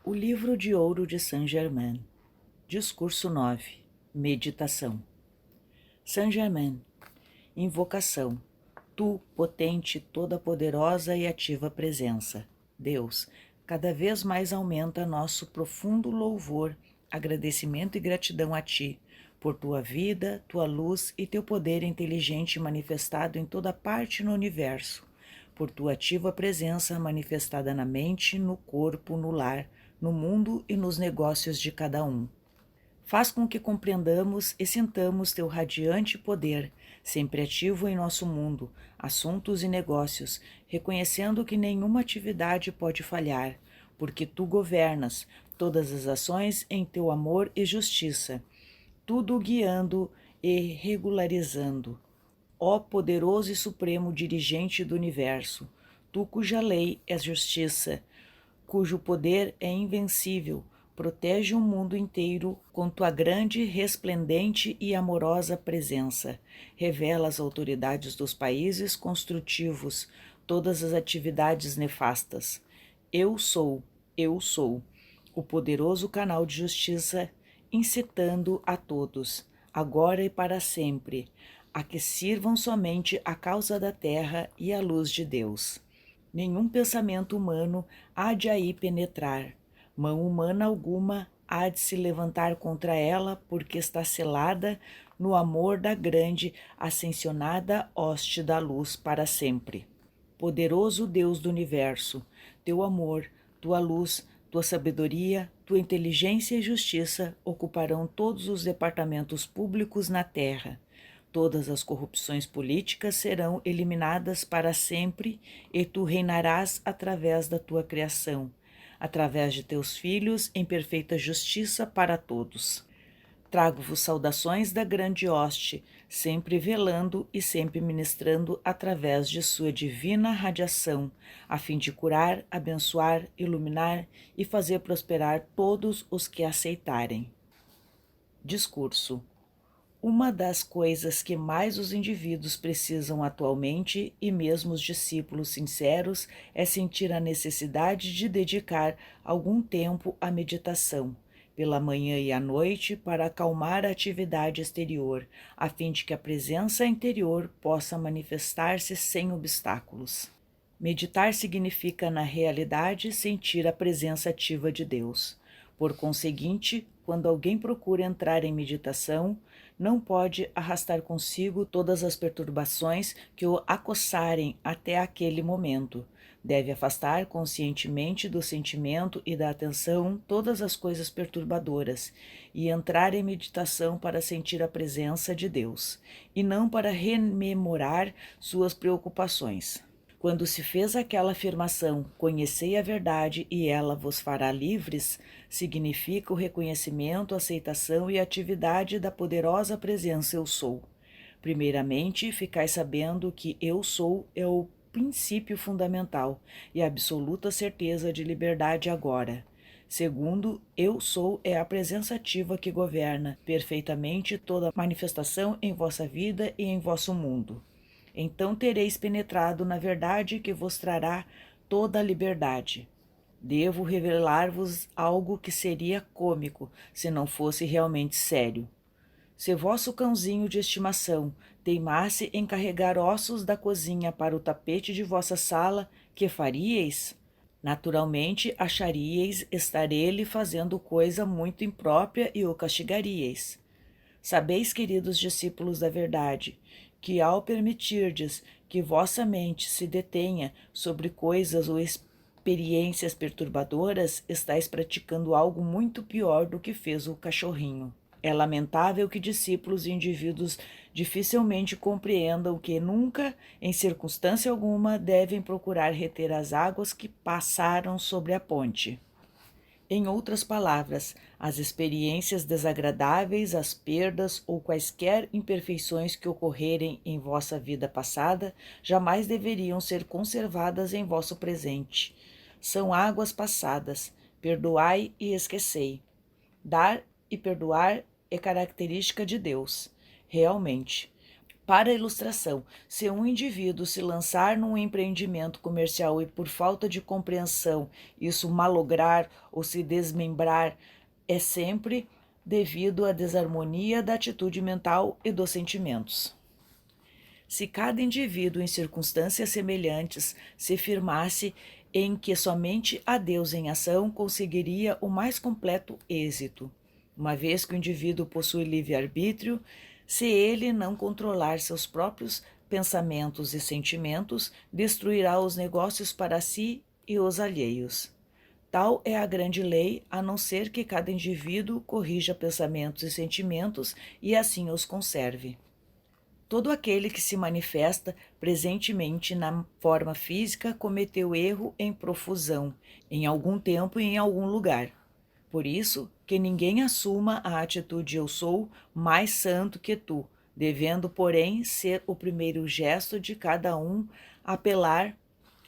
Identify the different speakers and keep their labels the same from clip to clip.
Speaker 1: O livro de ouro de Saint-Germain. Discurso 9. Meditação. Saint-Germain. Invocação. Tu, potente, toda-poderosa e ativa presença. Deus, cada vez mais aumenta nosso profundo louvor, agradecimento e gratidão a Ti, por Tua vida, Tua luz e Teu poder inteligente manifestado em toda parte no universo, por Tua ativa presença manifestada na mente, no corpo, no lar, no mundo e nos negócios de cada um. Faz com que compreendamos e sintamos Teu radiante poder, sempre ativo em nosso mundo, assuntos e negócios, reconhecendo que nenhuma atividade pode falhar, porque Tu governas todas as ações em Teu amor e justiça, tudo guiando e regularizando. Ó poderoso e supremo dirigente do universo, Tu cuja lei é justiça, cujo poder é invencível, protege o mundo inteiro com Tua grande, resplendente e amorosa presença. Revela às autoridades dos países construtivos todas as atividades nefastas. Eu sou, o poderoso canal de justiça, incitando a todos, agora e para sempre, a que sirvam somente a causa da terra e a luz de Deus. Nenhum pensamento humano há de aí penetrar, mão humana alguma há de se levantar contra ela, porque está selada no amor da grande, ascensionada hoste da luz para sempre. Poderoso Deus do universo, Teu amor, Tua luz, Tua sabedoria, Tua inteligência e justiça ocuparão todos os departamentos públicos na terra. Todas as corrupções políticas serão eliminadas para sempre e Tu reinarás através da Tua criação, através de Teus filhos em perfeita justiça para todos. Trago-vos saudações da grande hoste, sempre velando e sempre ministrando através de sua divina radiação, a fim de curar, abençoar, iluminar e fazer prosperar todos os que aceitarem. Discurso. Uma das coisas que mais os indivíduos precisam atualmente, e mesmo os discípulos sinceros, é sentir a necessidade de dedicar algum tempo à meditação, pela manhã e à noite, para acalmar a atividade exterior, a fim de que a presença interior possa manifestar-se sem obstáculos. Meditar significa, na realidade, sentir a presença ativa de Deus. Por conseguinte, quando alguém procura entrar em meditação, não pode arrastar consigo todas as perturbações que o acossarem até aquele momento. Deve afastar conscientemente do sentimento e da atenção todas as coisas perturbadoras e entrar em meditação para sentir a presença de Deus, e não para rememorar suas preocupações. Quando se fez aquela afirmação, conhecei a verdade e ela vos fará livres, significa o reconhecimento, aceitação e atividade da poderosa presença Eu Sou. Primeiramente, ficai sabendo que Eu Sou é o princípio fundamental e a absoluta certeza de liberdade agora. Segundo, Eu Sou é a presença ativa que governa perfeitamente toda manifestação em vossa vida e em vosso mundo. Então tereis penetrado na verdade que vos trará toda a liberdade. Devo revelar-vos algo que seria cômico, se não fosse realmente sério. Se vosso cãozinho de estimação teimasse em carregar ossos da cozinha para o tapete de vossa sala, que faríeis? Naturalmente acharíeis estar ele fazendo coisa muito imprópria e o castigaríeis. Sabeis, queridos discípulos da verdade, que ao permitirdes que vossa mente se detenha sobre coisas ou experiências perturbadoras, estáis praticando algo muito pior do que fez o cachorrinho. É lamentável que discípulos e indivíduos dificilmente compreendam que nunca, em circunstância alguma, devem procurar reter as águas que passaram sobre a ponte. Em outras palavras, as experiências desagradáveis, as perdas ou quaisquer imperfeições que ocorrerem em vossa vida passada jamais deveriam ser conservadas em vosso presente. São águas passadas. Perdoai e esquecei. Dar e perdoar é característica de Deus, realmente. Para ilustração, se um indivíduo se lançar num empreendimento comercial e por falta de compreensão isso malograr ou se desmembrar, é sempre devido à desarmonia da atitude mental e dos sentimentos. Se cada indivíduo em circunstâncias semelhantes se firmasse em que somente a Deus em ação conseguiria o mais completo êxito, uma vez que o indivíduo possui livre-arbítrio, se ele não controlar seus próprios pensamentos e sentimentos, destruirá os negócios para si e os alheios. Tal é a grande lei, a não ser que cada indivíduo corrija pensamentos e sentimentos e assim os conserve. Todo aquele que se manifesta presentemente na forma física cometeu erro em profusão, em algum tempo e em algum lugar. Por isso, que ninguém assuma a atitude eu sou mais santo que tu, devendo, porém, ser o primeiro gesto de cada um apelar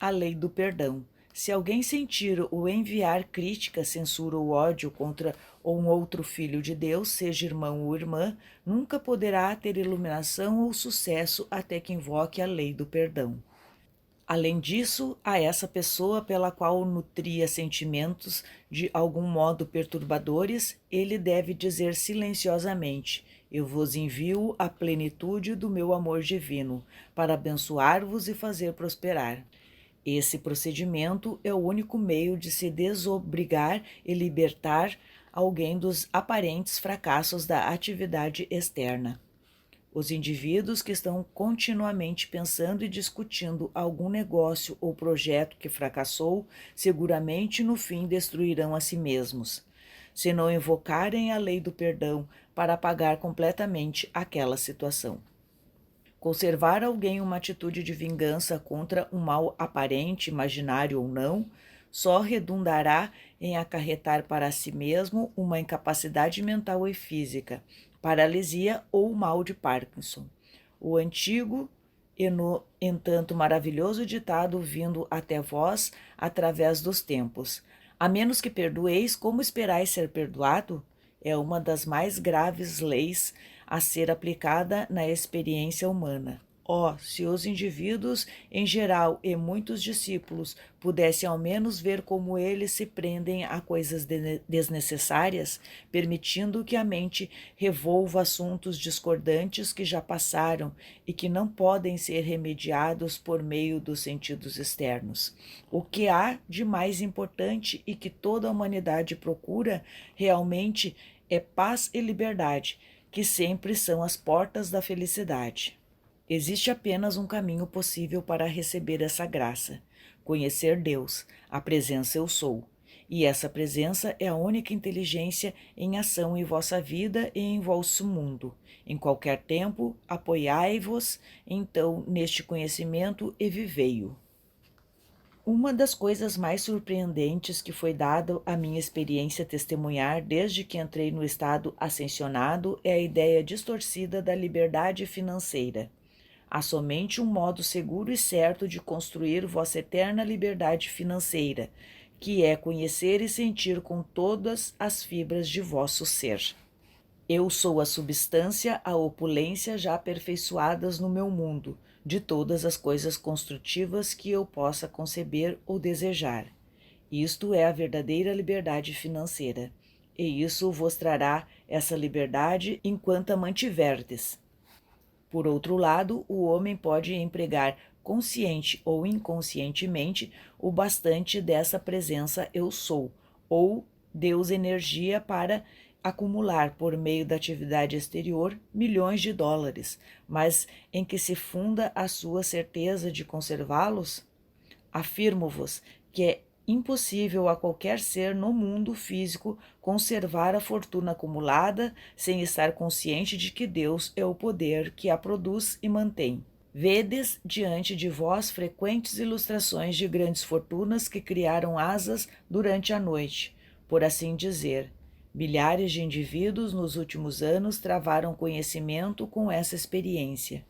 Speaker 1: à lei do perdão. Se alguém sentir ou enviar crítica, censura ou ódio contra um outro filho de Deus, seja irmão ou irmã, nunca poderá ter iluminação ou sucesso até que invoque a lei do perdão. Além disso, a essa pessoa pela qual nutria sentimentos de algum modo perturbadores, ele deve dizer silenciosamente: eu vos envio a plenitude do meu amor divino, para abençoar-vos e fazer prosperar. Esse procedimento é o único meio de se desobrigar e libertar alguém dos aparentes fracassos da atividade externa. Os indivíduos que estão continuamente pensando e discutindo algum negócio ou projeto que fracassou, seguramente no fim destruirão a si mesmos, se não invocarem a lei do perdão para apagar completamente aquela situação. Conservar alguém uma atitude de vingança contra um mal aparente, imaginário ou não, só redundará em acarretar para si mesmo uma incapacidade mental e física, paralisia ou mal de Parkinson. O antigo e, no entanto, maravilhoso ditado vindo até vós através dos tempos: a menos que perdoeis, como esperais ser perdoado? É uma das mais graves leis a ser aplicada na experiência humana. Se os indivíduos em geral e muitos discípulos pudessem ao menos ver como eles se prendem a coisas desnecessárias, permitindo que a mente revolva assuntos discordantes que já passaram e que não podem ser remediados por meio dos sentidos externos. O que há de mais importante e que toda a humanidade procura realmente é paz e liberdade, que sempre são as portas da felicidade. Existe apenas um caminho possível para receber essa graça: conhecer Deus, a presença eu sou. E essa presença é a única inteligência em ação em vossa vida e em vosso mundo. Em qualquer tempo, apoiai-vos, então, neste conhecimento e vivei-o. Uma das coisas mais surpreendentes que foi dado à minha experiência testemunhar desde que entrei no estado ascensionado é a ideia distorcida da liberdade financeira. Há somente um modo seguro e certo de construir vossa eterna liberdade financeira, que é conhecer e sentir com todas as fibras de vosso ser. Eu sou a substância, a opulência já aperfeiçoadas no meu mundo, de todas as coisas construtivas que eu possa conceber ou desejar. Isto é a verdadeira liberdade financeira, e isso vos trará essa liberdade enquanto a mantiverdes. Por outro lado, o homem pode empregar consciente ou inconscientemente o bastante dessa presença eu sou, ou Deus energia para acumular por meio da atividade exterior milhões de dólares, mas em que se funda a sua certeza de conservá-los? Afirmo-vos que é impossível a qualquer ser no mundo físico conservar a fortuna acumulada sem estar consciente de que Deus é o poder que a produz e mantém. Vedes diante de vós frequentes ilustrações de grandes fortunas que criaram asas durante a noite, por assim dizer. Milhares de indivíduos nos últimos anos travaram conhecimento com essa experiência.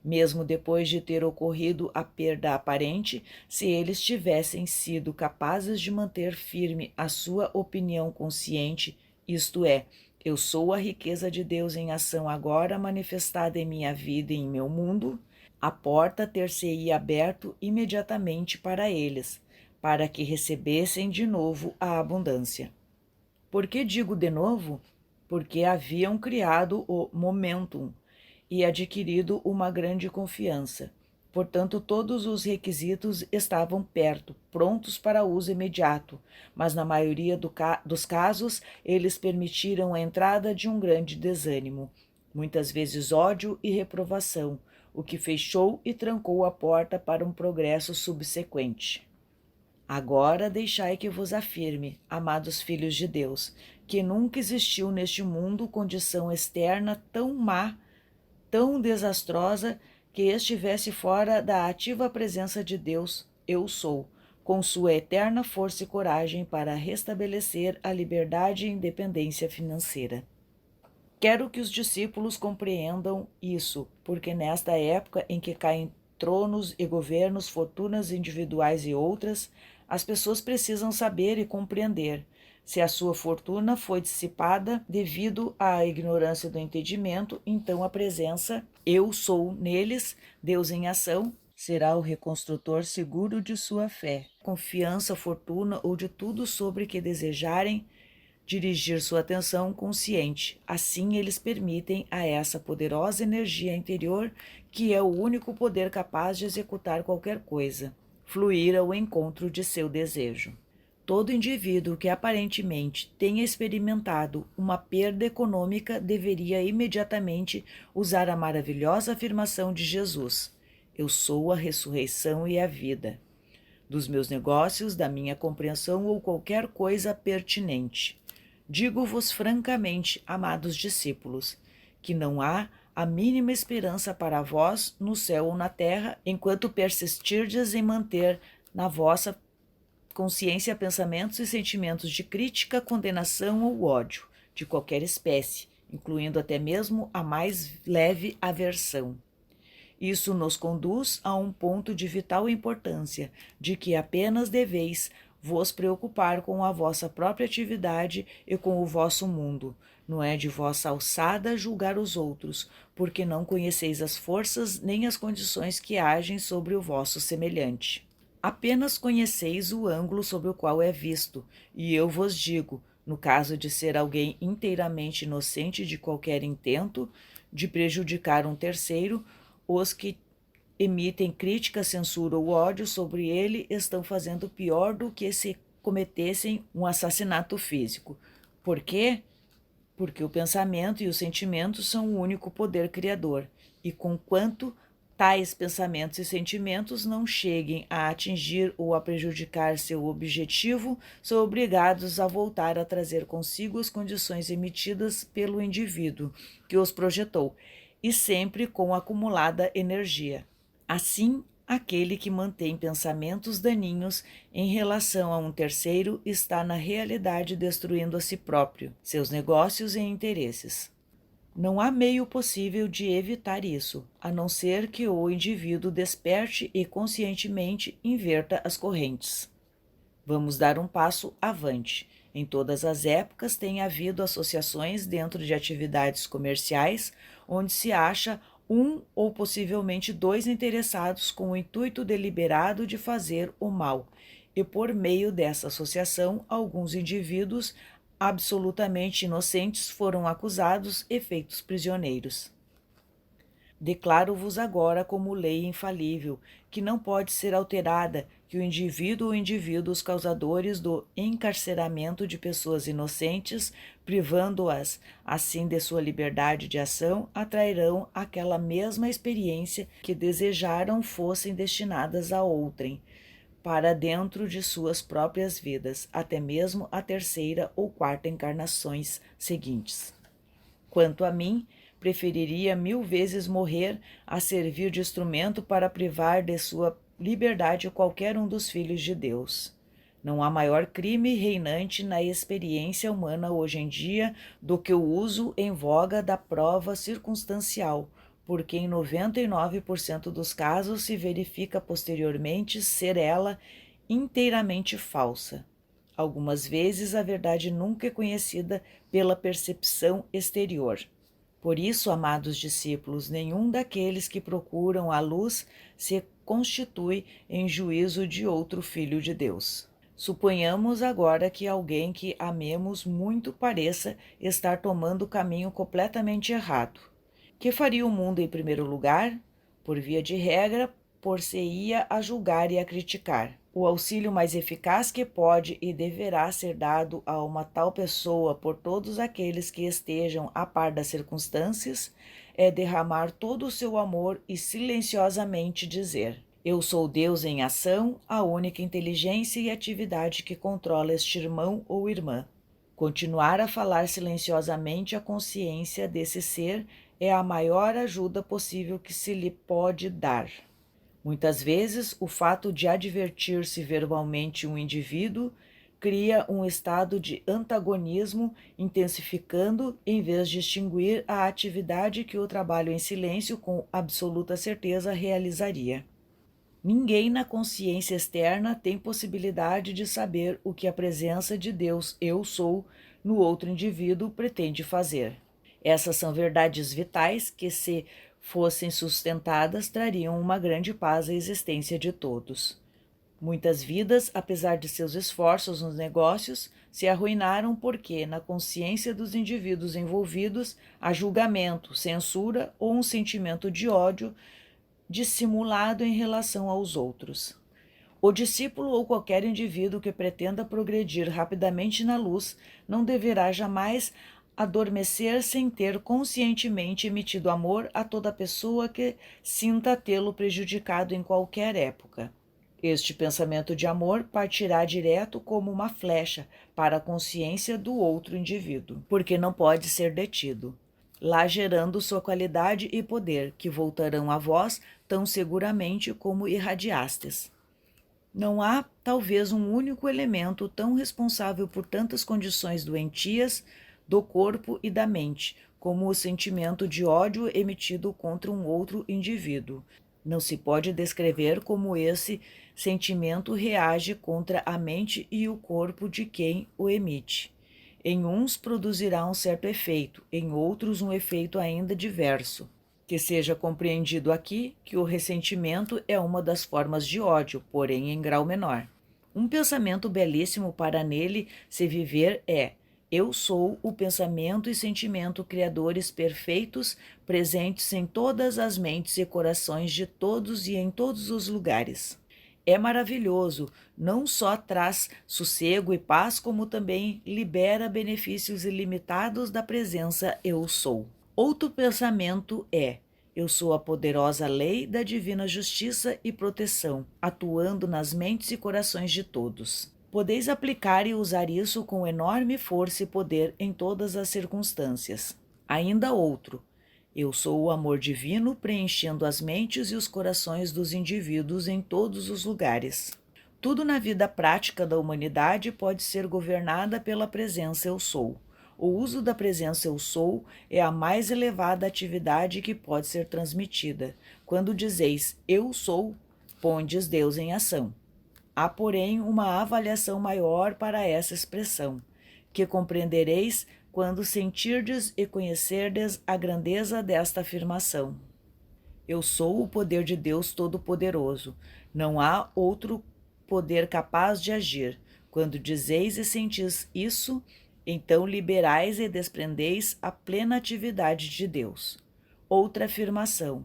Speaker 1: Mesmo depois de ter ocorrido a perda aparente, se eles tivessem sido capazes de manter firme a sua opinião consciente, isto é, Eu sou a riqueza de Deus em ação agora manifestada em minha vida e em meu mundo. A porta ter-se-ia aberto imediatamente para eles, para que recebessem de novo a abundância. Por que digo de novo? Porque haviam criado o momentum e adquirido uma grande confiança. Portanto, todos os requisitos estavam perto, prontos para uso imediato, mas na maioria dos casos eles permitiram a entrada de um grande desânimo, muitas vezes ódio e reprovação, o que fechou e trancou a porta para um progresso subsequente. Agora deixai que vos afirme, amados filhos de Deus, que nunca existiu neste mundo condição externa tão má, tão desastrosa, que estivesse fora da ativa presença de Deus, eu sou, com sua eterna força e coragem para restabelecer a liberdade e independência financeira. Quero que os discípulos compreendam isso, porque nesta época em que caem tronos e governos, fortunas individuais e outras, as pessoas precisam saber e compreender. Se a sua fortuna foi dissipada devido à ignorância do entendimento, então a presença eu sou neles, Deus em ação, será o reconstrutor seguro de sua fé, confiança, fortuna ou de tudo sobre que desejarem dirigir sua atenção consciente. Assim, eles permitem a essa poderosa energia interior, que é o único poder capaz de executar qualquer coisa, fluir ao encontro de seu desejo. Todo indivíduo que aparentemente tenha experimentado uma perda econômica deveria imediatamente usar a maravilhosa afirmação de Jesus: Eu sou a ressurreição e a vida. Dos meus negócios, da minha compreensão ou qualquer coisa pertinente. Digo-vos francamente, amados discípulos, que não há a mínima esperança para vós no céu ou na terra, enquanto persistirdes em manter na vossa consciência pensamentos e sentimentos de crítica, condenação ou ódio, de qualquer espécie, incluindo até mesmo a mais leve aversão. Isso nos conduz a um ponto de vital importância, de que apenas deveis vos preocupar com a vossa própria atividade e com o vosso mundo. Não é de vossa alçada julgar os outros, porque não conheceis as forças nem as condições que agem sobre o vosso semelhante. Apenas conheceis o ângulo sobre o qual é visto, e eu vos digo, no caso de ser alguém inteiramente inocente de qualquer intento de prejudicar um terceiro, os que emitem crítica, censura ou ódio sobre ele estão fazendo pior do que se cometessem um assassinato físico. Por quê? Porque o pensamento e os sentimentos são o único poder criador, e conquanto tais pensamentos e sentimentos não cheguem a atingir ou a prejudicar seu objetivo, são obrigados a voltar a trazer consigo as condições emitidas pelo indivíduo que os projetou, e sempre com acumulada energia. Assim, aquele que mantém pensamentos daninhos em relação a um terceiro está na realidade destruindo a si próprio, seus negócios e interesses. Não há meio possível de evitar isso, a não ser que o indivíduo desperte e conscientemente inverta as correntes. Vamos dar um passo avante. Em todas as épocas tem havido associações dentro de atividades comerciais onde se acha um ou possivelmente dois interessados com o intuito deliberado de fazer o mal, e por meio dessa associação alguns indivíduos absolutamente inocentes foram acusados e feitos prisioneiros. Declaro-vos agora como lei infalível, que não pode ser alterada, que o indivíduo ou indivíduos causadores do encarceramento de pessoas inocentes, privando-as assim de sua liberdade de ação, atrairão aquela mesma experiência que desejaram fossem destinadas a outrem, para dentro de suas próprias vidas, até mesmo a terceira ou quarta encarnações seguintes. Quanto a mim, preferiria 1000 vezes morrer a servir de instrumento para privar de sua liberdade qualquer um dos filhos de Deus. Não há maior crime reinante na experiência humana hoje em dia do que o uso em voga da prova circunstancial, porque em 99% dos casos se verifica posteriormente ser ela inteiramente falsa. Algumas vezes a verdade nunca é conhecida pela percepção exterior. Por isso, amados discípulos, nenhum daqueles que procuram a luz se constitui em juízo de outro filho de Deus. Suponhamos agora que alguém que amemos muito pareça estar tomando o caminho completamente errado. Que faria o mundo em primeiro lugar? Por via de regra, por-se-ia a julgar e a criticar. O auxílio mais eficaz que pode e deverá ser dado a uma tal pessoa por todos aqueles que estejam a par das circunstâncias é derramar todo o seu amor e silenciosamente dizer: eu sou Deus em ação, a única inteligência e atividade que controla este irmão ou irmã. Continuar a falar silenciosamente a consciência desse ser é a maior ajuda possível que se lhe pode dar. Muitas vezes, o fato de advertir-se verbalmente um indivíduo cria um estado de antagonismo, intensificando, em vez de extinguir a atividade que o trabalho em silêncio com absoluta certeza realizaria. Ninguém na consciência externa tem possibilidade de saber o que a presença de Deus Eu Sou no outro indivíduo pretende fazer. Essas são verdades vitais que, se fossem sustentadas, trariam uma grande paz à existência de todos. Muitas vidas, apesar de seus esforços nos negócios, se arruinaram porque, na consciência dos indivíduos envolvidos, há julgamento, censura ou um sentimento de ódio dissimulado em relação aos outros. O discípulo ou qualquer indivíduo que pretenda progredir rapidamente na luz não deverá jamais adormecer sem ter conscientemente emitido amor a toda pessoa que sinta tê-lo prejudicado em qualquer época. Este pensamento de amor partirá direto como uma flecha para a consciência do outro indivíduo, porque não pode ser detido, lá gerando sua qualidade e poder, que voltarão a vós tão seguramente como irradiastes. Não há, talvez, um único elemento tão responsável por tantas condições doentias do corpo e da mente, como o sentimento de ódio emitido contra um outro indivíduo. Não se pode descrever como esse sentimento reage contra a mente e o corpo de quem o emite. Em uns produzirá um certo efeito, em outros um efeito ainda diverso. Que seja compreendido aqui que o ressentimento é uma das formas de ódio, porém em grau menor. Um pensamento belíssimo para nele se viver é: eu sou o pensamento e sentimento criadores perfeitos, presentes em todas as mentes e corações de todos e em todos os lugares. É maravilhoso, não só traz sossego e paz, como também libera benefícios ilimitados da presença Eu Sou. Outro pensamento é: eu sou a poderosa lei da divina justiça e proteção, atuando nas mentes e corações de todos. Podeis aplicar e usar isso com enorme força e poder em todas as circunstâncias. Ainda outro: eu sou o amor divino preenchendo as mentes e os corações dos indivíduos em todos os lugares. Tudo na vida prática da humanidade pode ser governada pela presença Eu Sou. O uso da presença Eu Sou é a mais elevada atividade que pode ser transmitida. Quando dizeis Eu Sou, pondes Deus em ação. Há, porém, uma avaliação maior para essa expressão, que compreendereis quando sentirdes e conhecerdes a grandeza desta afirmação. Eu sou o poder de Deus Todo-Poderoso. Não há outro poder capaz de agir. Quando dizeis e sentis isso, então liberais e desprendeis a plena atividade de Deus. Outra afirmação: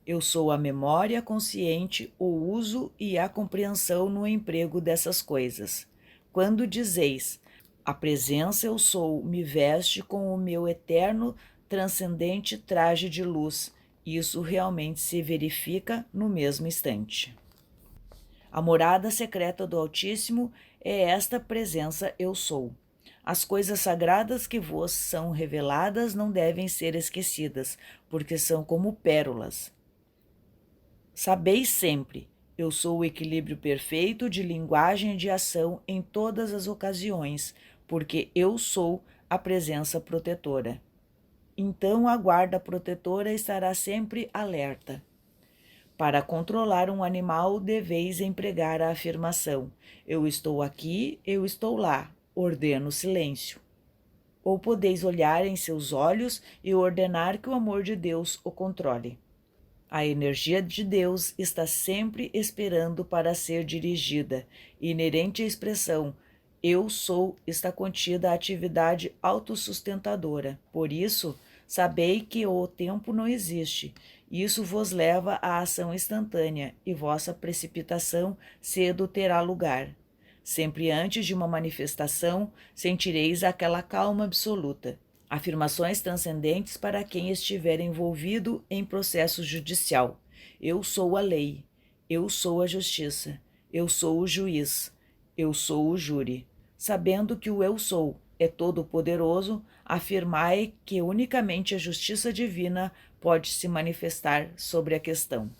Speaker 1: eu sou a memória consciente, o uso e a compreensão no emprego dessas coisas. Quando dizeis, a presença Eu Sou me veste com o meu eterno, transcendente traje de luz, isso realmente se verifica no mesmo instante. A morada secreta do Altíssimo é esta presença Eu Sou. As coisas sagradas que vos são reveladas não devem ser esquecidas, porque são como pérolas. Sabeis sempre, eu sou o equilíbrio perfeito de linguagem e de ação em todas as ocasiões, porque eu sou a presença protetora. Então a guarda protetora estará sempre alerta. Para controlar um animal, deveis empregar a afirmação: eu estou aqui, eu estou lá, ordeno silêncio. Ou podeis olhar em seus olhos e ordenar que o amor de Deus o controle. A energia de Deus está sempre esperando para ser dirigida. Inerente à expressão eu sou está contida a atividade autossustentadora. Por isso, sabei que o tempo não existe. Isso vos leva à ação instantânea e vossa precipitação cedo terá lugar. Sempre antes de uma manifestação, sentireis aquela calma absoluta. Afirmações transcendentes para quem estiver envolvido em processo judicial. Eu sou a lei. Eu sou a justiça. Eu sou o juiz. Eu sou o júri. Sabendo que o eu sou é todo-poderoso, afirmai que unicamente a justiça divina pode se manifestar sobre a questão.